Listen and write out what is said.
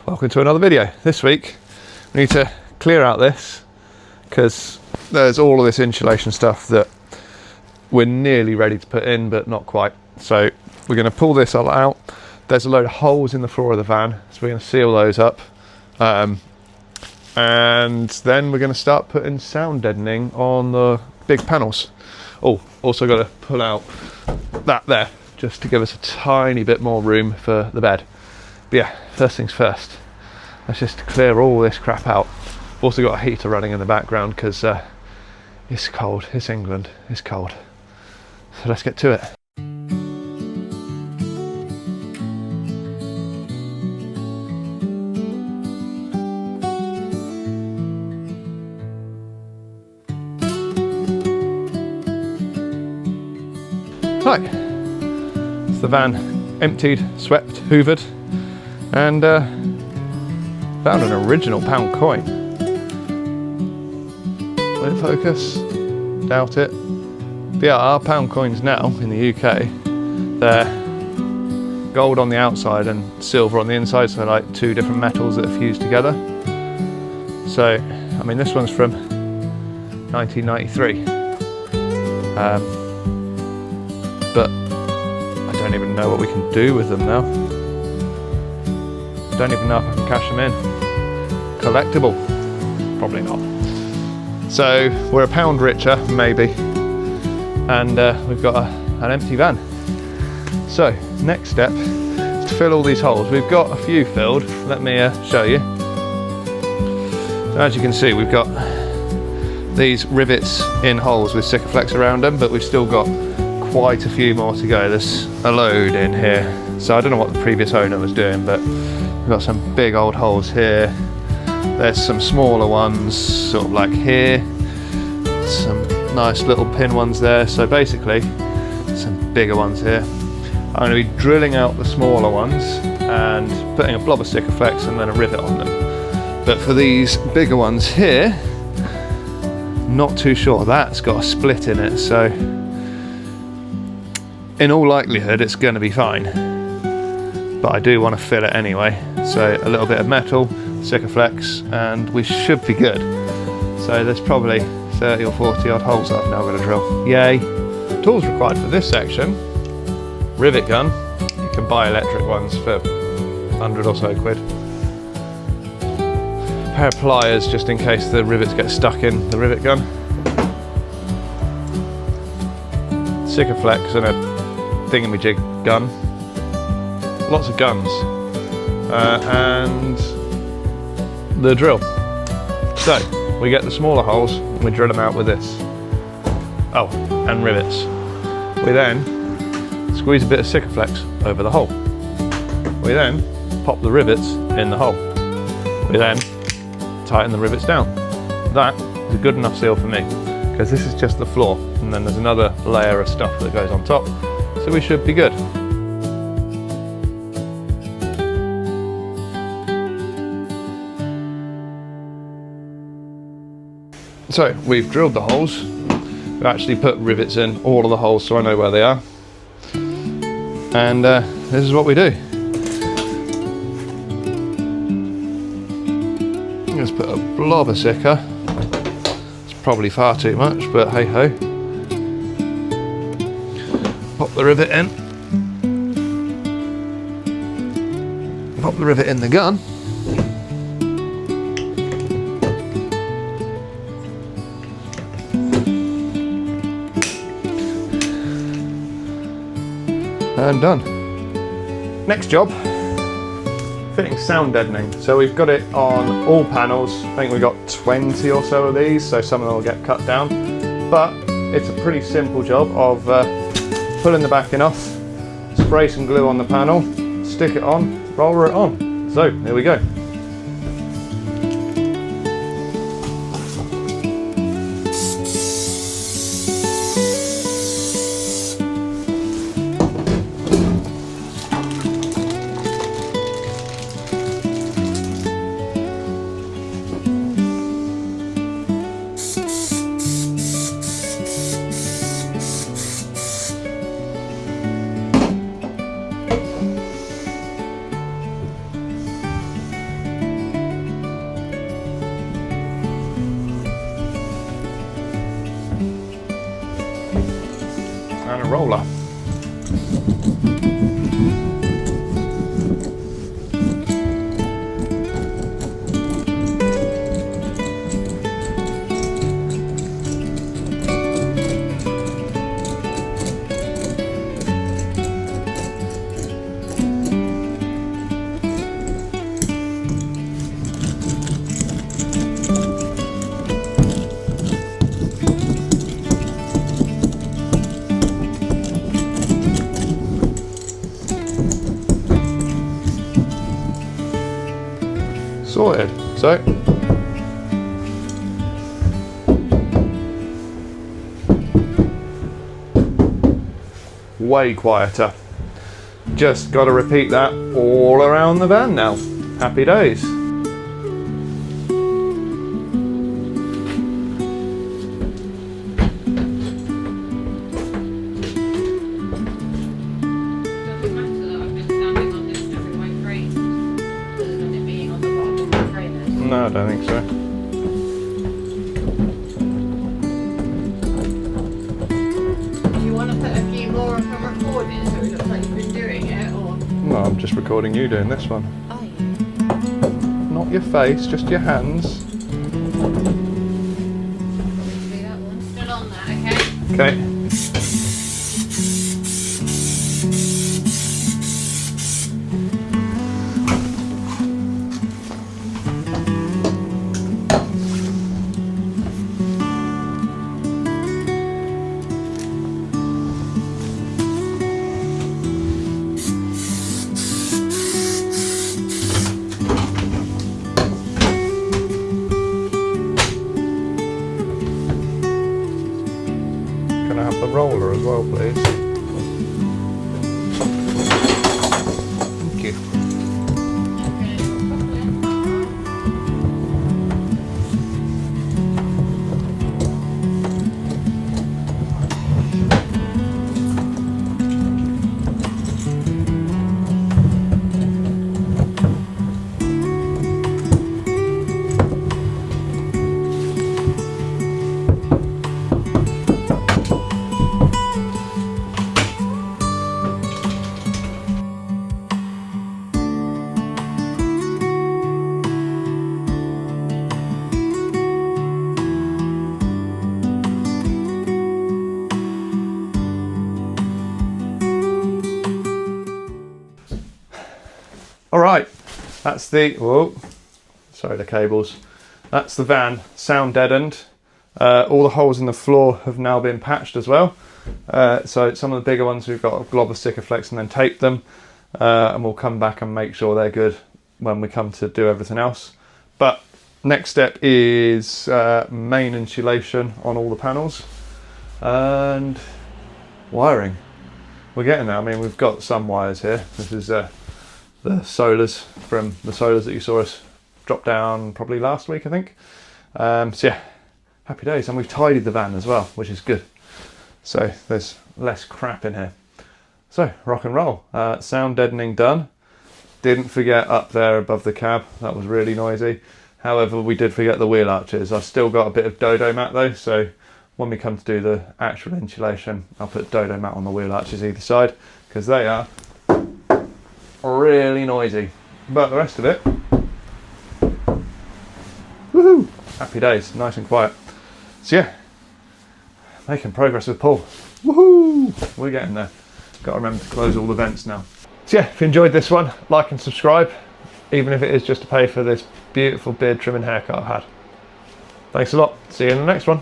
Welcome to another video. This week we need to clear out this because there's all of this insulation stuff that we're nearly ready to put in but not quite. So we're going to pull this all out. There's a load of holes in the floor of the van, so we're going to seal those up, and then we're going to start putting sound deadening on the big panels. Oh, also got to pull out that there just to give us a tiny bit more room for the bed. But yeah, first things first, let's just clear all this crap out. Also got a heater running in the background because it's cold. It's England, it's cold. So let's get to it. Right, it's the van emptied, swept, hoovered, and found an original pound coin. Will it focus? Doubt it. But yeah, our pound coins now in the UK, they're gold on the outside and silver on the inside, so like two different metals that are fused together. So, I mean, this one's from 1993. But I don't even know what we can do with them now. Don't even know if I can cash them in. Collectible? Probably not. So we're a pound richer, maybe, and we've got an empty van. So next step is to fill all these holes. We've got a few filled. Let me show you. So as you can see, we've got these rivets in holes with Sikaflex around them, but we've still got quite a few more to go. There's a load in here. So I don't know what the previous owner was doing, but we've got some big old holes here. There's some smaller ones sort of like here. Some nice little pin ones there. So basically some bigger ones here. I'm going to be drilling out the smaller ones and putting a blob of Sikaflex and then a rivet on them. But for these bigger ones here, not too sure. That's got a split in it, so in all likelihood it's going to be fine, but I do want to fill it anyway. So a little bit of metal, Sikaflex, and we should be good. So there's probably 30 or 40 odd holes that I've now got to drill. Yay! Tools required for this section: rivet gun. You can buy electric ones for 100 or so quid. A pair of pliers just in case the rivets get stuck in the rivet gun. Sikaflex and a thingamajig gun. Lots of guns. And the drill. So we get the smaller holes and we drill them out with this. Oh, and rivets. We then squeeze a bit of Sikaflex over the hole. We then pop the rivets in the hole. We then tighten the rivets down. That is a good enough seal for me, because this is just the floor, and then there's another layer of stuff that goes on top, so we should be good. So we've drilled the holes. We've actually put rivets in all of the holes so I know where they are, and this is what we do. Let's put a blob of Sika. Probably far too much, but hey ho. Pop the rivet in. Pop the rivet in the gun. And done. Next job, fitting sound deadening. So we've got it on all panels. I think we've got 20 or so of these, so some of them will get cut down. But it's a pretty simple job of pulling the backing off, spray some glue on the panel, stick it on, roller it on. So there we go. and a roller. Sorted. So way quieter. Just got to repeat that all around the van now. Happy days. No, I don't think so. Do you want to put a few more of them recording so it looks like you've been doing it, or? No, I'm just recording you doing this one. Are you? Not your face, just your hands. Do that one. Still on that, okay? Okay. Can I have the roller as well, please? Thank you. All right, that's the, whoa, sorry, the cables. That's the van, sound deadened. All the holes in the floor have now been patched as well. So some of the bigger ones, we've got a glob of Sikaflex and then taped them. And we'll come back and make sure they're good when we come to do everything else. But next step is main insulation on all the panels and wiring. We're getting there. I mean, we've got some wires here. This is the solars from the solars that you saw us drop down probably last week, I think. So yeah, happy days. And we've tidied the van as well, which is good. So there's less crap in here. So rock and roll. Sound deadening done. Didn't forget up there above the cab. That was really noisy. However, we did forget the wheel arches. I've still got a bit of dodo mat though. So when we come to do the actual insulation, I'll put dodo mat on the wheel arches either side because they are really noisy. But the rest of it, woohoo! Happy days, nice and quiet. So yeah, making progress with Paul. Woohoo! We're getting there. Got to remember to close all the vents now. So yeah, if you enjoyed this one, like and subscribe, even if it is just to pay for this beautiful beard trim and haircut I've had. Thanks a lot. See you in the next one.